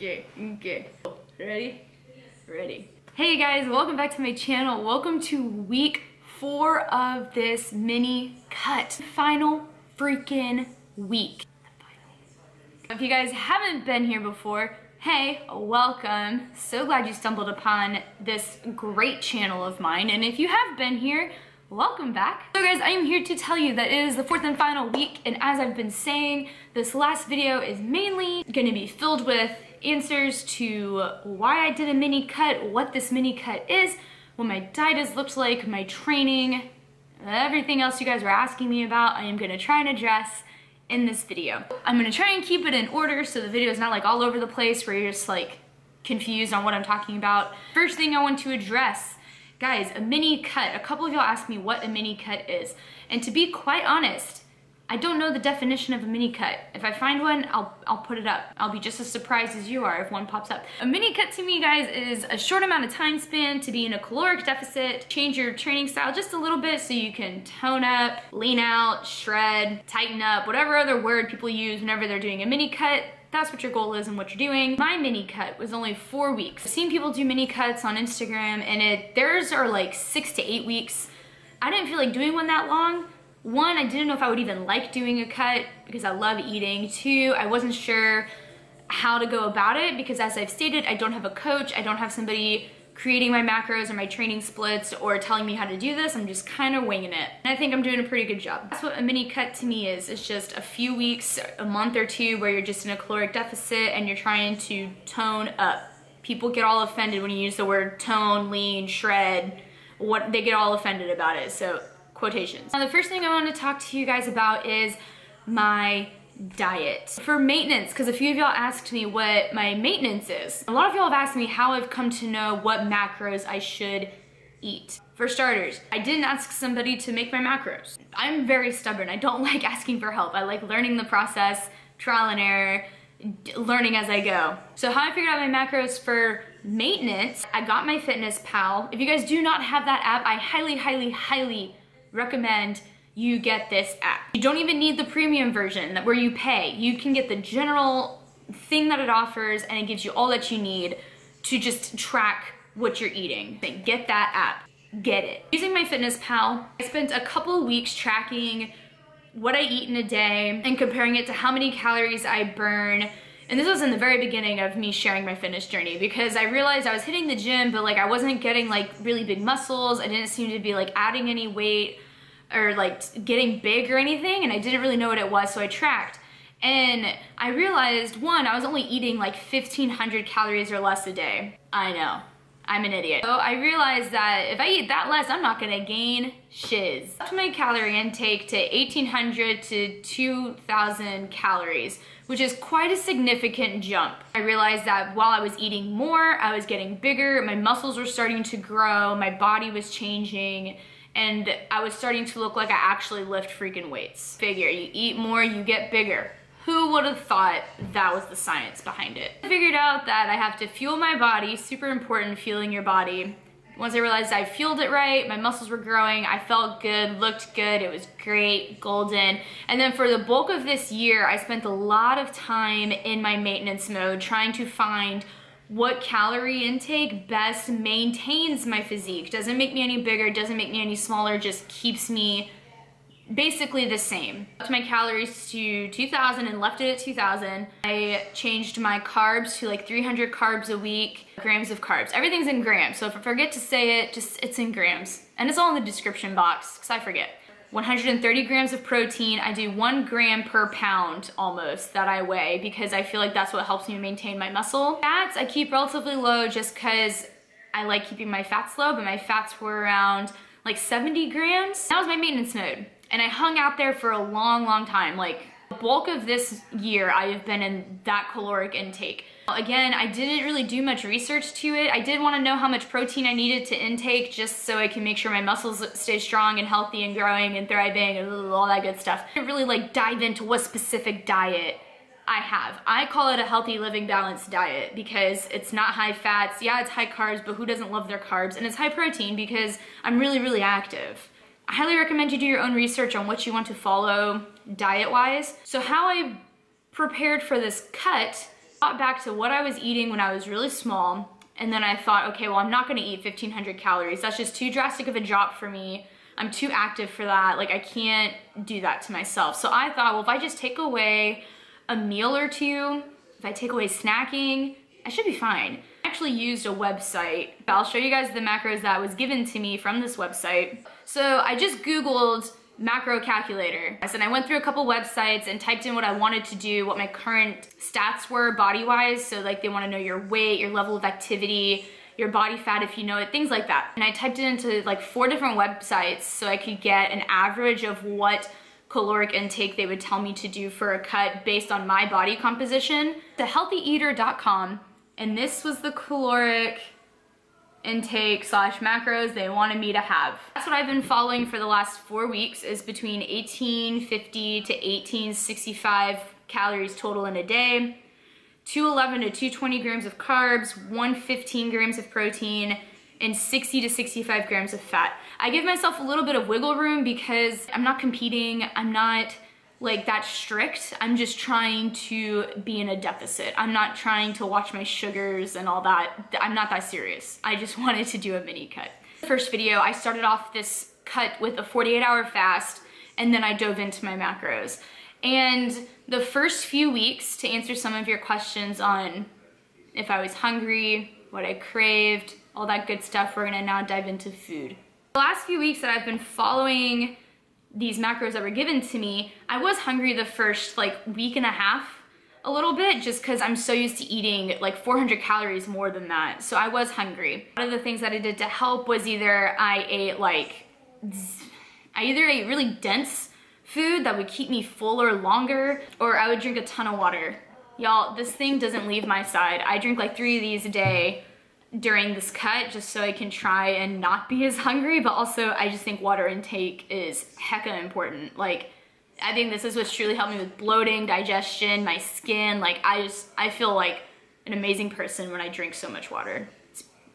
Okay. Ready? Ready. Hey guys, welcome back to my channel. Welcome to week 4 of this mini cut. Final freaking week. If you guys haven't been here before, hey, welcome. So glad you stumbled upon this great channel of mine. And if you have been here, welcome back. So guys, I am here to tell you that it is the 4th and final week, and as I've been saying, this last video is mainly going to be filled with answers to why I did a mini cut, what this mini cut is, what my diet has looked like, my training, everything else you guys were asking me about, I am going to try and address in this video. I'm going to try and keep it in order so the video is not like all over the place where you're just like confused on what I'm talking about. First thing I want to address, guys, a mini cut. A couple of y'all asked me what a mini cut is. And to be quite honest, I don't know the definition of a mini cut. If I find one, I'll put it up. I'll be just as surprised as you are if one pops up. A mini cut to me, guys, is a short amount of time span to be in a caloric deficit, change your training style just a little bit so you can tone up, lean out, shred, tighten up, whatever other word people use whenever they're doing a mini cut. That's what your goal is and what you're doing. My mini cut was only 4 weeks. I've seen people do mini cuts on Instagram and theirs are like 6 to 8 weeks. I didn't feel like doing one that long. One, I didn't know if I would even like doing a cut because I love eating. 2, I wasn't sure how to go about it because, as I've stated, I don't have a coach. I don't have somebody creating my macros or my training splits or telling me how to do this. I'm just kind of winging it. And I think I'm doing a pretty good job. That's what a mini cut to me is. It's just a few weeks, a month or 2 where you're just in a caloric deficit and you're trying to tone up. People get all offended when you use the word tone, lean, shred. They get all offended about it. So quotations. Now the first thing I want to talk to you guys about is my diet. For maintenance, because a few of y'all asked me what my maintenance is. A lot of y'all have asked me how I've come to know what macros I should eat. For starters, I didn't ask somebody to make my macros. I'm very stubborn. I don't like asking for help. I like learning the process, trial and error, learning as I go. So how I figured out my macros for maintenance, I got my Fitness Pal. If you guys do not have that app, I highly recommend you get this app. You don't even need the premium version where you pay. You can get the general thing that it offers and it gives you all that you need to just track what you're eating. Get that app, get it. Using my Fitness Pal, I spent a couple weeks tracking what I eat in a day and comparing it to how many calories I burn. And this was in the very beginning of me sharing my fitness journey because I realized I was hitting the gym, but like I wasn't getting like really big muscles. I didn't seem to be like adding any weight or like getting big or anything, and I didn't really know what it was, so I tracked. And I realized, one, I was only eating like 1,500 calories or less a day. I know, I'm an idiot. So I realized that if I eat that less, I'm not gonna gain shiz. Up my calorie intake to 1,800 to 2,000 calories, which is quite a significant jump. I realized that while I was eating more, I was getting bigger, my muscles were starting to grow, my body was changing, and I was starting to look like I actually lift freaking weights. Figure, you eat more, you get bigger. Who would have thought that was the science behind it? I figured out that I have to fuel my body, super important, fueling your body. Once I realized I fueled it right, my muscles were growing, I felt good, looked good, it was great, golden. And then for the bulk of this year, I spent a lot of time in my maintenance mode trying to find what calorie intake best maintains my physique. Doesn't make me any bigger, doesn't make me any smaller, just keeps me basically the same. Upped my calories to 2,000 and left it at 2,000. I changed my carbs to like 300 carbs a week, grams of carbs. Everything's in grams, so if I forget to say it, it's in grams. And it's all in the description box, because I forget. 130 grams of protein. I do 1 gram per pound almost that I weigh because I feel like that's what helps me maintain my muscle. Fats I keep relatively low just because I like keeping my fats low, but my fats were around like 70 grams. That was my maintenance mode. And I hung out there for a long time. Like the bulk of this year, I have been in that caloric intake. Again, I didn't really do much research to it. I did want to know how much protein I needed to intake just so I can make sure my muscles stay strong and healthy and growing and thriving and all that good stuff. I didn't really like dive into what specific diet I have. I call it a healthy living balanced diet because it's not high fats. Yeah, it's high carbs, but who doesn't love their carbs? And it's high protein because I'm really active. I highly recommend you do your own research on what you want to follow diet-wise. So how I prepared for this cut, Got back to what I was eating when I was really small, and then I thought, okay, well, I'm not gonna eat 1,500 calories. That's just too drastic of a drop for me. I'm too active for that. Like, I can't do that to myself. So I thought, well, if I just take away a meal or two, if I take away snacking, I should be fine. I actually used a website. I'll show you guys the macros that was given to me from this website. So I just Googled macro calculator. And I went through a couple websites and typed in what I wanted to do, what my current stats were body-wise. So like they want to know your weight, your level of activity, your body fat if you know it, things like that. And I typed it into like 4 different websites so I could get an average of what caloric intake they would tell me to do for a cut based on my body composition. Thehealthyeater.com, and this was the caloric intake / macros they wanted me to have. That's what I've been following for the last 4 weeks, is between 1850 to 1865 calories total in a day, 211 to 220 grams of carbs, 115 grams of protein, and 60 to 65 grams of fat. I give myself a little bit of wiggle room because I'm not competing, I'm not like that strict. I'm just trying to be in a deficit. I'm not trying to watch my sugars and all that. I'm not that serious. I just wanted to do a mini cut. The first video, I started off this cut with a 48-hour fast, and then I dove into my macros. And the first few weeks, to answer some of your questions on if I was hungry, what I craved, all that good stuff, we're gonna now dive into food. The last few weeks that I've been following these macros that were given to me, I was hungry the first like week and a half a little bit, just because I'm so used to eating like 400 calories more than that. So I was hungry. One of the things that I did to help was either I ate really dense food that would keep me fuller longer, or I would drink a ton of water. Y'all, this thing doesn't leave my side. I drink like 3 of these a day during this cut just so I can try and not be as hungry, but also I just think water intake is hecka important. Like, I think this is what's truly helped me with bloating, digestion, my skin. Like, I feel like an amazing person when I drink so much water.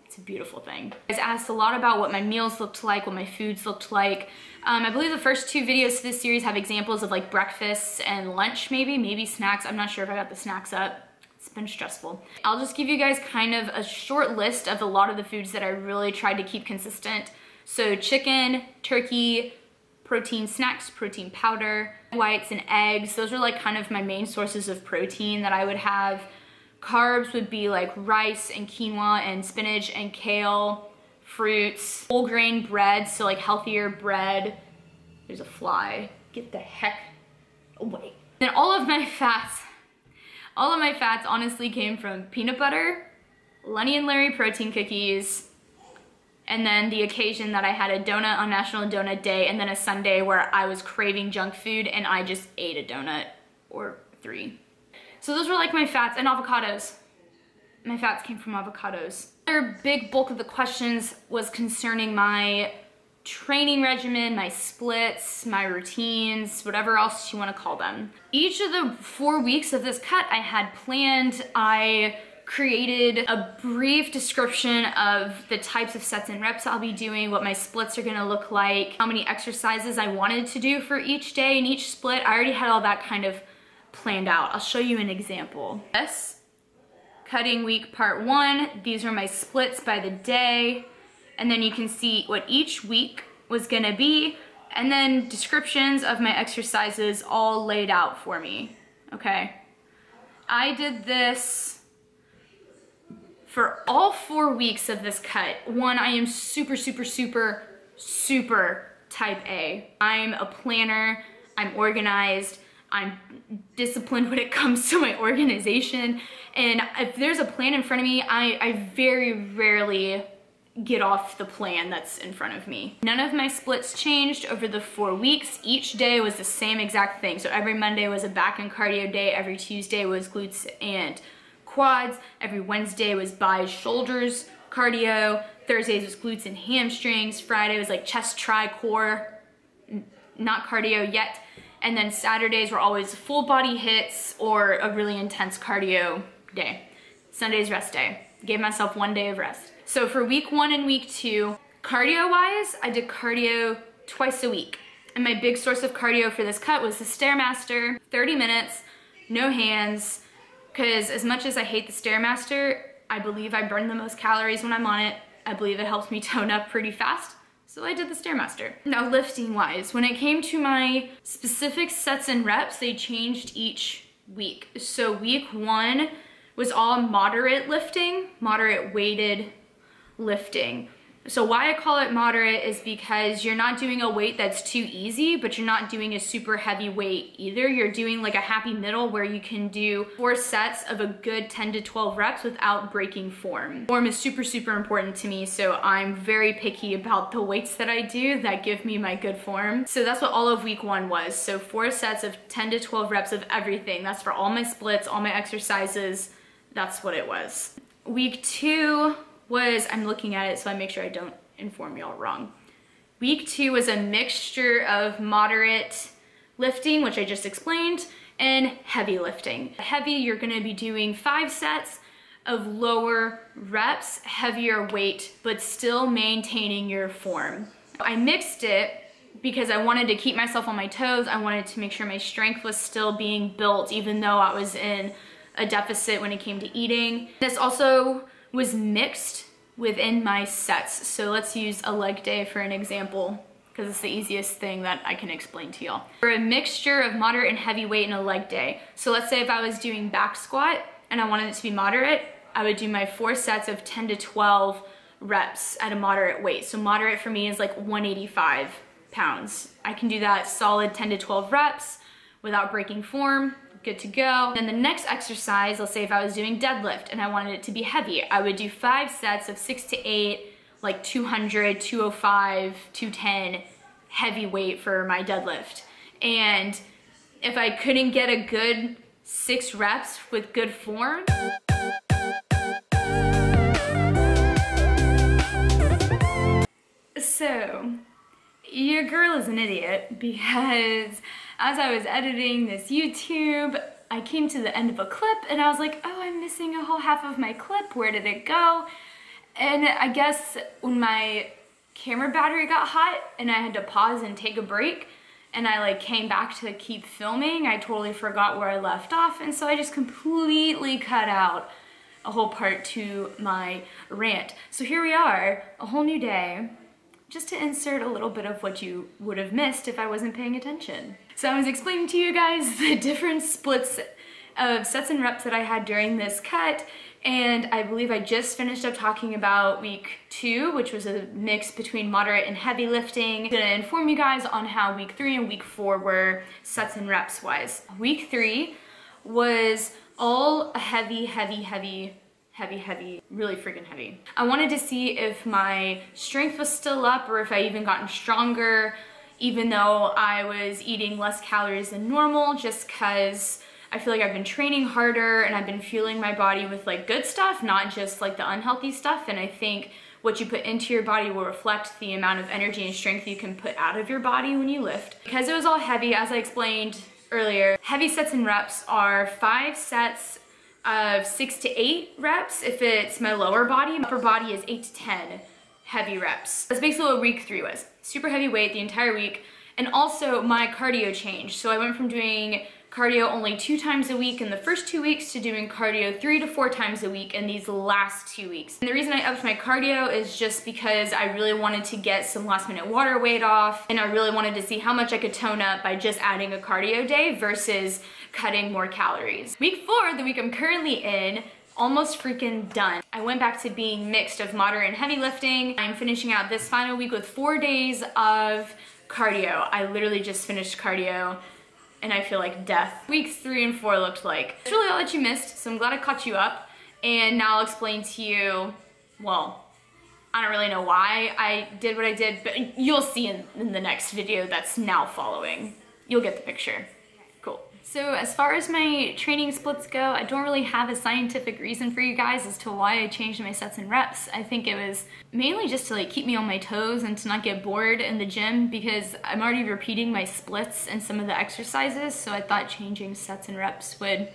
It's a beautiful thing. I was asked a lot about what my meals looked like, what my foods looked like. I believe the first 2 videos to this series have examples of like breakfast and lunch, maybe snacks. I'm not sure if I got the snacks up. It's been stressful. I'll just give you guys kind of a short list of a lot of the foods that I really tried to keep consistent. So chicken, turkey, protein snacks, protein powder, whites and eggs. Those are like kind of my main sources of protein that I would have. Carbs would be like rice and quinoa and spinach and kale, fruits, whole grain bread, so like healthier bread. There's a fly. Get the heck away. Then all of my fats honestly came from peanut butter, Lenny and Larry protein cookies, and then the occasion that I had a donut on National Donut Day, and then a Sunday where I was craving junk food and I just ate a donut or 3. So those were like my fats, and avocados. My fats came from avocados. Another big bulk of the questions was concerning my training regimen, my splits, my routines, whatever else you want to call them. Each of the 4 weeks of this cut I had planned. I created a brief description of the types of sets and reps I'll be doing, what my splits are gonna look like, how many exercises I wanted to do for each day and each split. I already had all that kind of planned out. I'll show you an example. This cutting week part 1, these are my splits by the day. And then you can see what each week was gonna be, and then descriptions of my exercises all laid out for me, okay? I did this for all 4 weeks of this cut. One, I am super type A. I'm a planner, I'm organized, I'm disciplined when it comes to my organization, and if there's a plan in front of me, I very rarely get off the plan that's in front of me. None of my splits changed over the 4 weeks. Each day was the same exact thing. So every Monday was a back and cardio day, every Tuesday was glutes and quads, every Wednesday was buys, shoulders, cardio, Thursdays was glutes and hamstrings, Friday was like chest, tri, core, not cardio yet, and then Saturdays were always full body hits or a really intense cardio day. Sunday's rest day. Gave myself 1 day of rest. So for week 1 and week 2, cardio-wise, I did cardio twice a week. And my big source of cardio for this cut was the Stairmaster, 30 minutes, no hands, because as much as I hate the Stairmaster, I believe I burn the most calories when I'm on it. I believe it helps me tone up pretty fast. So I did the Stairmaster. Now lifting wise, when it came to my specific sets and reps, they changed each week. So week 1 was all moderate lifting, moderate weighted lifting. So why I call it moderate is because you're not doing a weight that's too easy, but you're not doing a super heavy weight either. You're doing like a happy middle where you can do 4 sets of a good 10 to 12 reps without breaking form. Form is super, super important to me, so I'm very picky about the weights that I do that give me my good form. So that's what all of week 1 was. So 4 sets of 10 to 12 reps of everything. That's for all my splits, all my exercises. That's what it was. Week 2 was, I'm looking at it so I make sure I don't inform y'all wrong. Week 2 was a mixture of moderate lifting, which I just explained, and heavy lifting. Heavy, you're gonna be doing 5 sets of lower reps, heavier weight, but still maintaining your form. I mixed it because I wanted to keep myself on my toes. I wanted to make sure my strength was still being built, even though I was in a deficit when it came to eating. This also was mixed within my sets. So let's use a leg day for an example, because it's the easiest thing that I can explain to y'all. For a mixture of moderate and heavy weight in a leg day. So let's say if I was doing back squat and I wanted it to be moderate, I would do my 4 sets of 10 to 12 reps at a moderate weight. So moderate for me is like 185 pounds. I can do that solid 10 to 12 reps without breaking form. Good to go. Then the next exercise, let's say if I was doing deadlift and I wanted it to be heavy, I would do 5 sets of 6 to 8, like 200, 205, 210 heavy weight for my deadlift. And if I couldn't get a good 6 reps with good form, so your girl is an idiot, because as I was editing this YouTube, I came to the end of a clip and I was like, oh, I'm missing a whole half of my clip. Where did it go? And I guess when my camera battery got hot and I had to pause and take a break, and I like came back to keep filming, I totally forgot where I left off, and so I just completely cut out a whole part to my rant. So here we are, a whole new day, just to insert a little bit of what you would have missed if I wasn't paying attention. So I was explaining to you guys the different splits of sets and reps that I had during this cut, and I believe I just finished up talking about week 2, which was a mix between moderate and heavy lifting. I'm gonna inform you guys on how week 3 and week 4 were sets and reps wise. Week 3 was all heavy, really freaking heavy. I wanted to see if my strength was still up or if I even gotten stronger, even though I was eating less calories than normal, just cause I feel like I've been training harder and I've been fueling my body with like good stuff, not just like the unhealthy stuff. And I think what you put into your body will reflect the amount of energy and strength you can put out of your body when you lift. Because it was all heavy, as I explained earlier, heavy sets and reps are 5 sets of 6 to 8 reps if it's my lower body. My upper body is 8 to 10 heavy reps. That's basically what week 3 was. Super heavy weight the entire week. And also my cardio changed. So I went from doing cardio only 2 times a week in the first 2 weeks to doing cardio 3 to 4 times a week in these last 2 weeks. And the reason I upped my cardio is just because I really wanted to get some last minute water weight off, and I really wanted to see how much I could tone up by just adding a cardio day versus cutting more calories. Week 4, the week I'm currently in, almost freaking done. I went back to being mixed of moderate and heavy lifting. I'm finishing out this final week with 4 days of cardio. I literally just finished cardio and I feel like death. Weeks 3 and 4 looked like. It's really all that you missed, so I'm glad I caught you up. And now I'll explain to you, well, I don't really know why I did what I did, but you'll see in the next video that's now following. You'll get the picture. Cool. So as far as my training splits go, I don't really have a scientific reason for you guys as to why I changed my sets and reps. I think it was mainly just to like keep me on my toes and to not get bored in the gym, because I'm already repeating my splits and some of the exercises, so I thought changing sets and reps would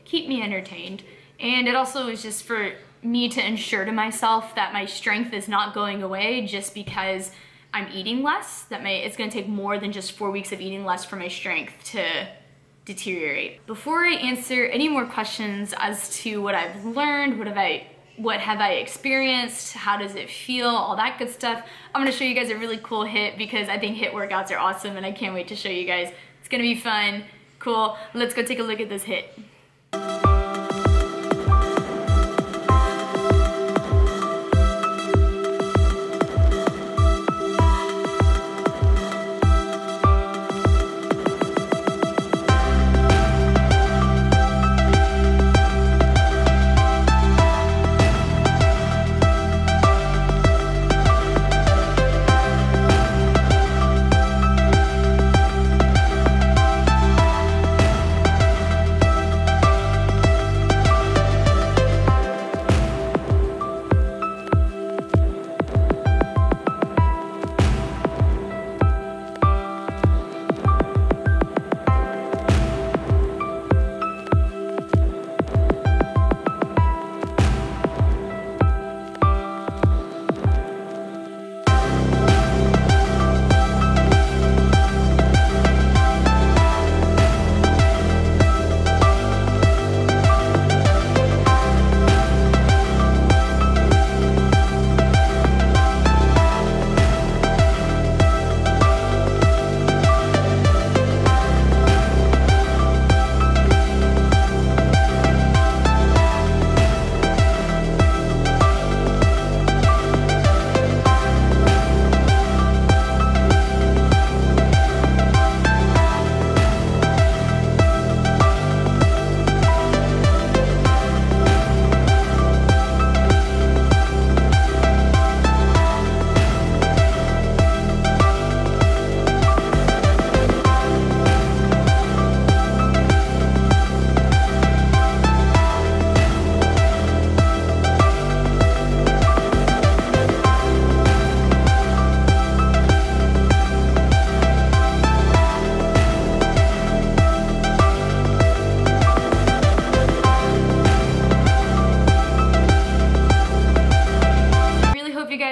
keep me entertained. And it also was just for me to ensure to myself that my strength is not going away just because I'm eating less. That it's gonna take more than just 4 weeks of eating less for my strength to deteriorate. Before I answer any more questions as to what I've learned, what have I experienced, how does it feel, all that good stuff, I'm gonna show you guys a really cool HIIT because I think HIIT workouts are awesome and I can't wait to show you guys. It's gonna be fun, cool. Let's go take a look at this HIIT.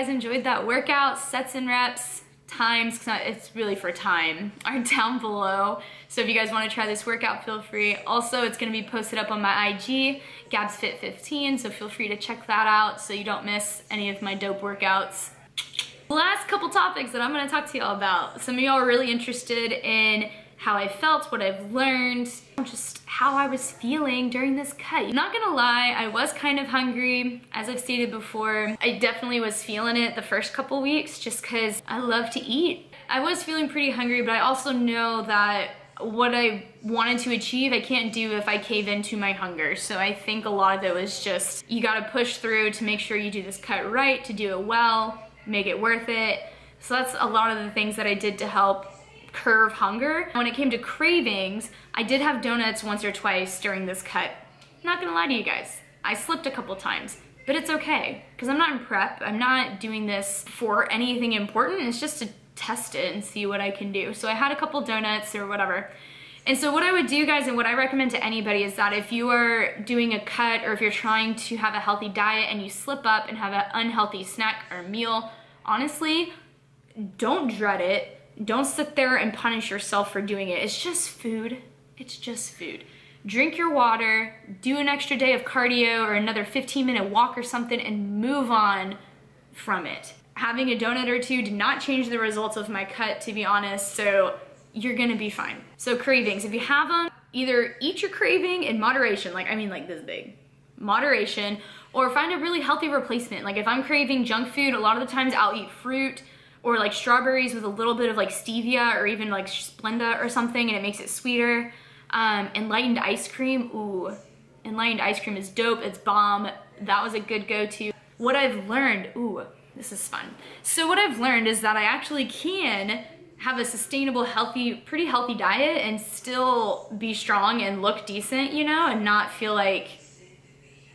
Enjoyed that workout. Sets and reps, times, it's really for time, are down below. So if you guys want to try this workout, feel free. Also, it's going to be posted up on my IG, GabsFit15, so feel free to check that out so you don't miss any of my dope workouts. Last couple topics that I'm going to talk to y'all about. Some of y'all are really interested in how I felt, what I've learned, just how I was feeling during this cut. Not gonna lie, I was kind of hungry. As I've stated before, I definitely was feeling it the first couple weeks just because I love to eat. I was feeling pretty hungry, but I also know that what I wanted to achieve, I can't do if I cave into my hunger. So I think a lot of it was just, you gotta push through to make sure you do this cut right, to do it well, make it worth it. So that's a lot of the things that I did to help curb hunger. When it came to cravings, I did have donuts once or twice during this cut. Not gonna lie to you guys, I slipped a couple times, but it's okay, because I'm not in prep. I'm not doing this for anything important. It's just to test it and see what I can do. So I had a couple donuts or whatever. And so what I would do, guys, and what I recommend to anybody is that if you are doing a cut or if you're trying to have a healthy diet and you slip up and have an unhealthy snack or meal, honestly, don't dread it. Don't sit there and punish yourself for doing it. It's just food. It's just food. Drink your water, do an extra day of cardio or another 15-minute walk or something and move on from it. Having a donut or two did not change the results of my cut, to be honest, so you're gonna be fine. So cravings, if you have them, either eat your craving in moderation, like this big, moderation, or find a really healthy replacement. Like if I'm craving junk food, a lot of the times I'll eat fruit, or like strawberries with a little bit of like stevia or even like Splenda or something, and it makes it sweeter. Enlightened ice cream, ooh, enlightened ice cream is dope, it's bomb. That was a good go-to. What I've learned, ooh, this is fun. So what I've learned is that I actually can have a sustainable, healthy, pretty healthy diet and still be strong and look decent, you know, and not feel like,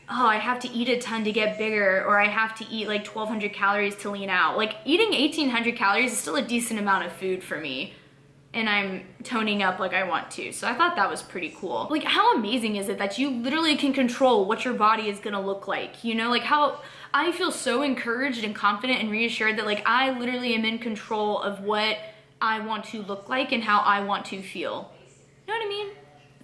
oh, I have to eat a ton to get bigger, or I have to eat like 1,200 calories to lean out. Like eating 1,800 calories is still a decent amount of food for me, and I'm toning up like I want to. So I thought that was pretty cool. Like how amazing is it that you literally can control what your body is gonna look like, you know? Like how I feel so encouraged and confident and reassured that like I literally am in control of what I want to look like and how I want to feel. You know what I mean?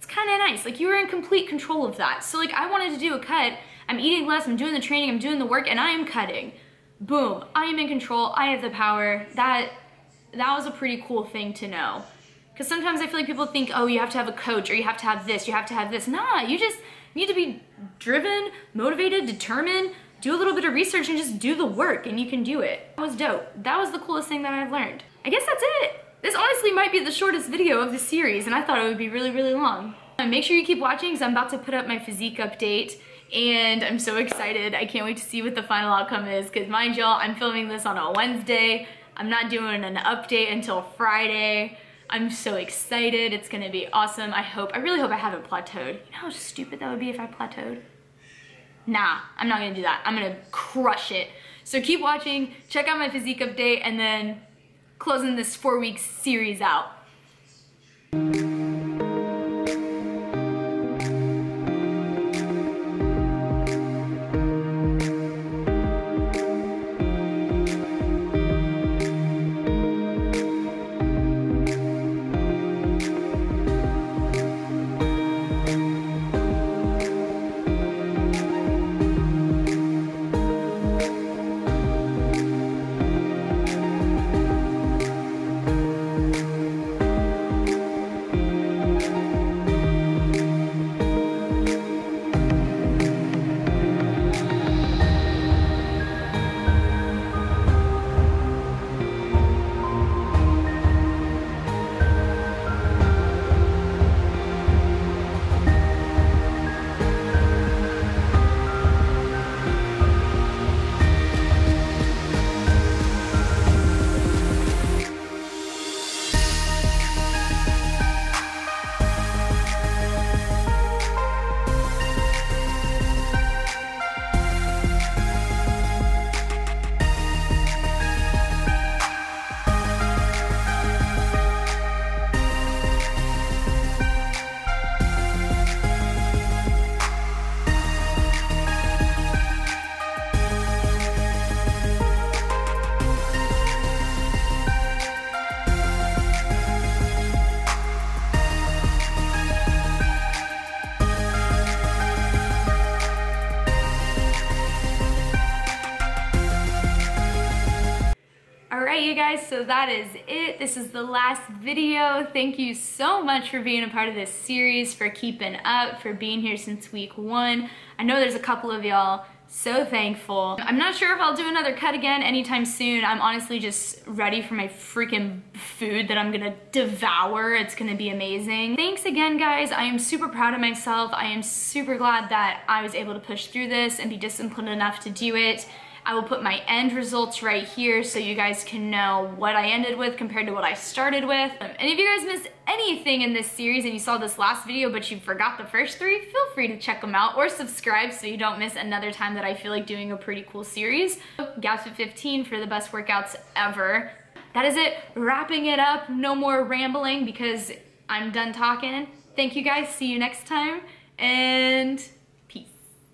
it's kind of nice. Like, you were in complete control of that. So like, I wanted to do a cut. I'm eating less, I'm doing the training, I'm doing the work, and I am cutting. Boom, I am in control, I have the power. That was a pretty cool thing to know. Because sometimes I feel like people think, oh, you have to have a coach, or you have to have this, you have to have this. Nah, you just need to be driven, motivated, determined, do a little bit of research, and just do the work, and you can do it. That was dope. That was the coolest thing that I've learned. I guess that's it. This honestly might be the shortest video of the series, and I thought it would be really, really long. Make sure you keep watching, because I'm about to put up my physique update, and I'm so excited. I can't wait to see what the final outcome is, because mind y'all, I'm filming this on a Wednesday. I'm not doing an update until Friday. I'm so excited. It's gonna be awesome. I really hope I haven't plateaued. You know how stupid that would be if I plateaued? Nah, I'm not gonna do that. I'm gonna crush it. So keep watching, check out my physique update, and then closing this 4-week series out. Alright you guys, so that is it. This is the last video. Thank you so much for being a part of this series, for keeping up, for being here since week 1. I know there's a couple of y'all, so thankful. I'm not sure if I'll do another cut again anytime soon. I'm honestly just ready for my freaking food that I'm gonna devour. It's gonna be amazing. Thanks again guys, I am super proud of myself. I am super glad that I was able to push through this and be disciplined enough to do it. I will put my end results right here so you guys can know what I ended with compared to what I started with. And if you guys missed anything in this series and you saw this last video but you forgot the first 3, feel free to check them out or subscribe so you don't miss another time that I feel like doing a pretty cool series. Gaps at 15 for the best workouts ever. That is it, wrapping it up. No more rambling because I'm done talking. Thank you guys, see you next time, and